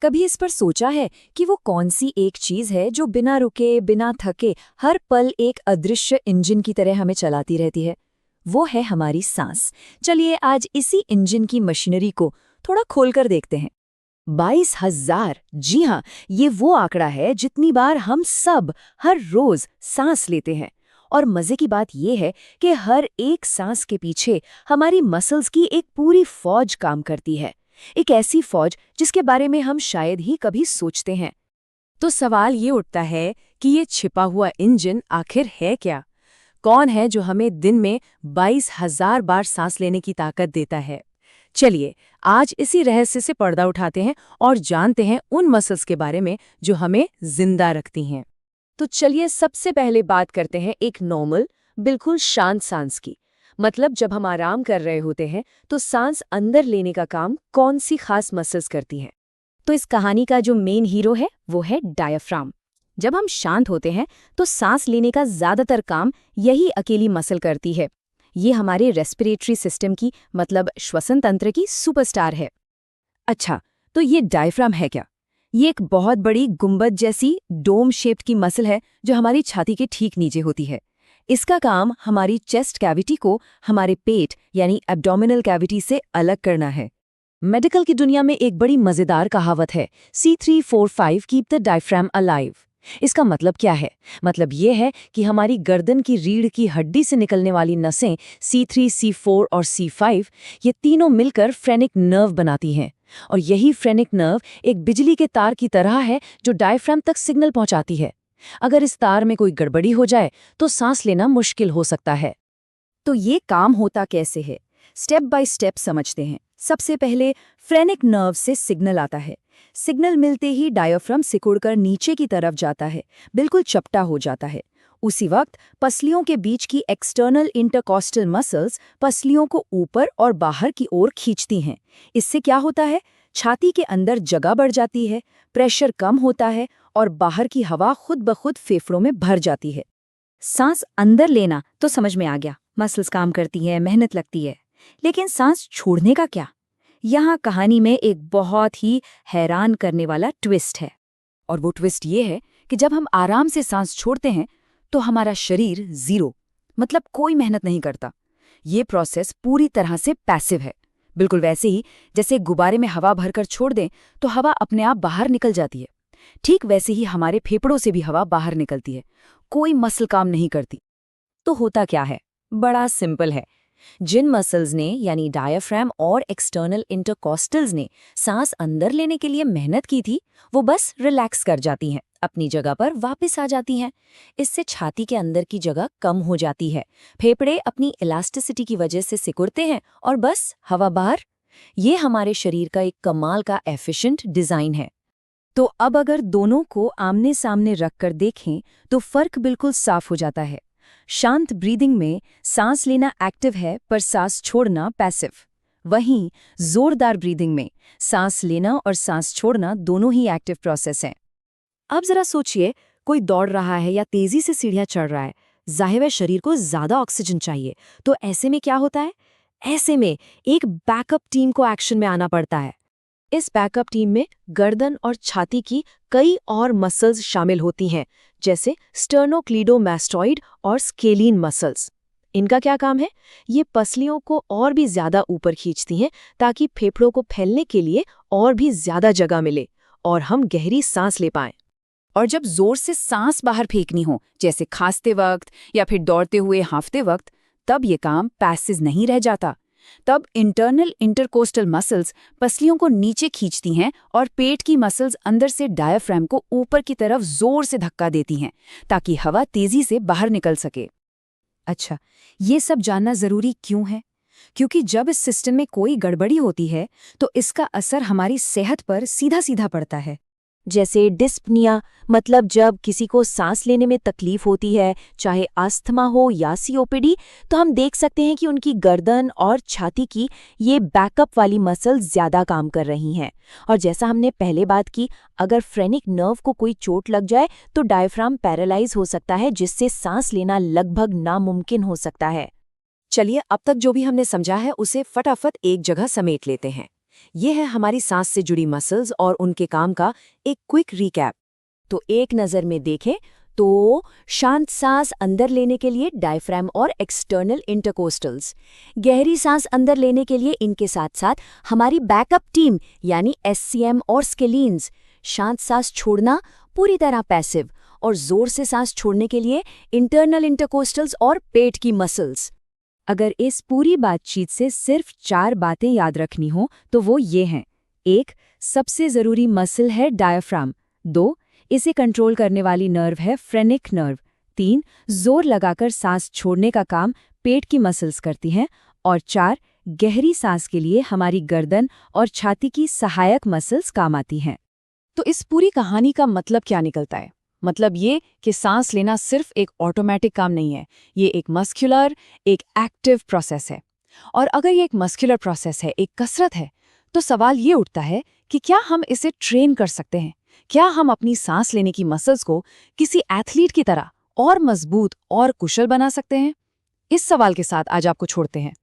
कभी इस पर सोचा है कि वो कौन सी एक चीज है जो बिना रुके, बिना थके, हर पल एक अदृश्य इंजन की तरह हमें चलाती रहती है? वो है हमारी सांस। चलिए आज इसी इंजन की मशीनरी को थोड़ा खोलकर देखते हैं। 22,000, जी हाँ, ये वो आंकड़ा है जितनी बार हम सब हर रोज सांस लेते हैं। और मजे की बात यह है कि हर एक सांस के पीछे हमारी मसल्स की एक पूरी फौज काम करती है। एक ऐसी फौज जिसके बारे में हम शायद ही कभी सोचते हैं। तो सवाल ये उठता है कि ये छिपा हुआ इंजन आखिर है क्या? कौन है जो हमें दिन में 22,000 बार सांस लेने की ताकत देता है? चलिए आज इसी रहस्य से पर्दा उठाते हैं और जानते हैं उन मसल्स के बारे में जो हमें जिंदा रखती हैं। तो चलिए सबसे पहले बात करते हैं एक नॉर्मल, बिल्कुल शांत सांस की। मतलब जब हम आराम कर रहे होते हैं तो सांस अंदर लेने का काम कौन सी खास मसल्स करती हैं? तो इस कहानी का जो मेन हीरो है वो है डायफ्राम। जब हम शांत होते हैं तो सांस लेने का ज्यादातर काम यही अकेली मसल करती है। ये हमारे रेस्पिरेटरी सिस्टम की, मतलब श्वसन तंत्र की सुपरस्टार है। अच्छा, तो ये डायफ्राम है क्या? ये एक बहुत बड़ी गुंबद जैसी डोम शेप्ड की मसल है जो हमारी छाती के ठीक नीचे होती है। इसका काम हमारी चेस्ट कैविटी को हमारे पेट यानी एब्डोमिनल कैविटी से अलग करना है। मेडिकल की दुनिया में एक बड़ी मजेदार कहावत है, C345 keep the diaphragm alive. इसका मतलब क्या है? मतलब ये है कि हमारी गर्दन की रीढ़ की हड्डी से निकलने वाली नसें C3, C4 और C5, ये तीनों मिलकर फ्रेनिक नर्व बनाती हैं। और यही फ्रेनिक नर्व एक बिजली के तार की तरह है जो डायफ्राम तक सिग्नल पहुंचाती है। अगर इस तार में कोई गड़बड़ी हो जाए तो सांस लेना मुश्किल हो सकता है। तो ये काम होता कैसे है? स्टेप बाय स्टेप समझते हैं। सबसे पहले फ्रेनिक नर्व से सिग्नल आता है। सिग्नल मिलते ही डायफ्राम सिकुड़कर नीचे की तरफ जाता है, बिल्कुल चपटा हो जाता है। उसी वक्त पसलियों के बीच की एक्सटर्नल इंटरकॉस्टल मसल्स पसलियों को ऊपर और बाहर की ओर खींचती हैं। इससे क्या होता है? छाती के अंदर जगह बढ़ जाती है, प्रेशर कम होता है और बाहर की हवा खुद ब खुद फेफड़ों में भर जाती है। सांस अंदर लेना तो समझ में आ गया, मसल्स काम करती हैं, मेहनत लगती है। लेकिन सांस छोड़ने का क्या? यहाँ कहानी में एक बहुत ही हैरान करने वाला ट्विस्ट है। और वो ट्विस्ट ये है कि जब हम आराम से सांस छोड़ते हैं तो हमारा शरीर जीरो, मतलब कोई मेहनत नहीं करता। ये प्रोसेस पूरी तरह से पैसिव है। बिल्कुल वैसे ही जैसे गुब्बारे में हवा भरकर छोड़ दें तो हवा अपने आप बाहर निकल जाती है। ठीक वैसे ही हमारे फेफड़ों से भी हवा बाहर निकलती है, कोई मसल काम नहीं करती। तो होता क्या है? बड़ा सिंपल है। जिन मसल्स ने यानी डायफ्राम और एक्सटर्नल इंटरकॉस्टल्स ने सांस अंदर लेने के लिए मेहनत की थी, वो बस रिलैक्स कर जाती हैं, अपनी जगह पर वापस आ जाती हैं। इससे छाती के अंदर की जगह कम हो जाती है, फेफड़े अपनी इलास्टिसिटी की वजह से सिकुड़ते हैं और बस हवा बाहर। ये हमारे शरीर का एक कमाल का एफिशिएंट डिजाइन है। तो अब अगर दोनों को आमने सामने रखकर देखें तो फर्क बिल्कुल साफ हो जाता है। शांत ब्रीदिंग में सांस लेना एक्टिव है पर सांस छोड़ना पैसिव। वहीं जोरदार ब्रीदिंग में सांस लेना और सांस छोड़ना दोनों ही एक्टिव प्रोसेस हैं। अब जरा सोचिए, कोई दौड़ रहा है या तेजी से सीढ़ियां चढ़ रहा है। जाहिर है शरीर को ज्यादा ऑक्सीजन चाहिए, तो ऐसे में क्या होता है? ऐसे में एक बैकअप टीम को एक्शन में आना पड़ता है। इस बैकअप टीम में गर्दन और छाती की कई और मसल्स शामिल होती हैं, जैसे स्टर्नोक्लीडोमास्टॉइड और स्केलीन मसल्स। इनका क्या काम है? ये पसलियों को और भी ज्यादा ऊपर खींचती हैं ताकि फेफड़ों को फैलने के लिए और भी ज्यादा जगह मिले और हम गहरी सांस ले पाएं। और जब जोर से सांस बाहर फेंकनी हो, जैसे खांसते वक्त या फिर दौड़ते हुए हांफते वक्त, तब ये काम पैसिव नहीं रह जाता। तब इंटरनल इंटरकोस्टल मसल्स पसलियों को नीचे खींचती हैं और पेट की मसल्स अंदर से डायफ्राम को ऊपर की तरफ जोर से धक्का देती हैं ताकि हवा तेजी से बाहर निकल सके। अच्छा, ये सब जानना जरूरी क्यों है? क्योंकि जब इस सिस्टम में कोई गड़बड़ी होती है तो इसका असर हमारी सेहत पर सीधा सीधा पड़ता है। जैसे डिस्पनिया, मतलब जब किसी को सांस लेने में तकलीफ होती है, चाहे अस्थमा हो या सीओपीडी, तो हम देख सकते हैं कि उनकी गर्दन और छाती की ये बैकअप वाली मसल ज्यादा काम कर रही हैं। और जैसा हमने पहले बात की, अगर फ्रेनिक नर्व को कोई चोट लग जाए तो डायफ्राम पैरालाइज हो सकता है, जिससे सांस लेना लगभग नामुमकिन हो सकता है। चलिए अब तक जो भी हमने समझा है उसे फटाफट एक जगह समेट लेते हैं। ये है हमारी सांस से जुड़ी मसल्स और उनके काम का एक क्विक रिकैप। तो एक नज़र में देखें तो शांत सांस अंदर लेने के लिए डायफ्राम और एक्सटर्नल इंटरकोस्टल्स, गहरी सांस अंदर लेने के लिए इनके साथ साथ हमारी बैकअप टीम यानी एससीएम और स्केलीन्स, शांत सांस छोड़ना पूरी तरह पैसिव, और जोर से सांस छोड़ने के लिए इंटरनल इंटरकोस्टल्स और पेट की मसल्स। अगर इस पूरी बातचीत से सिर्फ 4 बातें याद रखनी हो तो वो ये हैं। 1. सबसे ज़रूरी मसल है डायफ्राम। 2. इसे कंट्रोल करने वाली नर्व है फ्रेनिक नर्व। 3. जोर लगाकर सांस छोड़ने का काम पेट की मसल्स करती हैं। और 4. गहरी सांस के लिए हमारी गर्दन और छाती की सहायक मसल्स काम आती हैं। तो इस पूरी कहानी का मतलब क्या निकलता है? मतलब ये कि सांस लेना सिर्फ एक ऑटोमेटिक काम नहीं है, ये एक मस्कुलर, एक एक्टिव प्रोसेस है। और अगर ये एक मस्कुलर प्रोसेस है, एक कसरत है, तो सवाल ये उठता है कि क्या हम इसे ट्रेन कर सकते हैं? क्या हम अपनी सांस लेने की मसल्स को किसी एथलीट की तरह और मजबूत और कुशल बना सकते हैं? इस सवाल के साथ आज आपको छोड़ते हैं।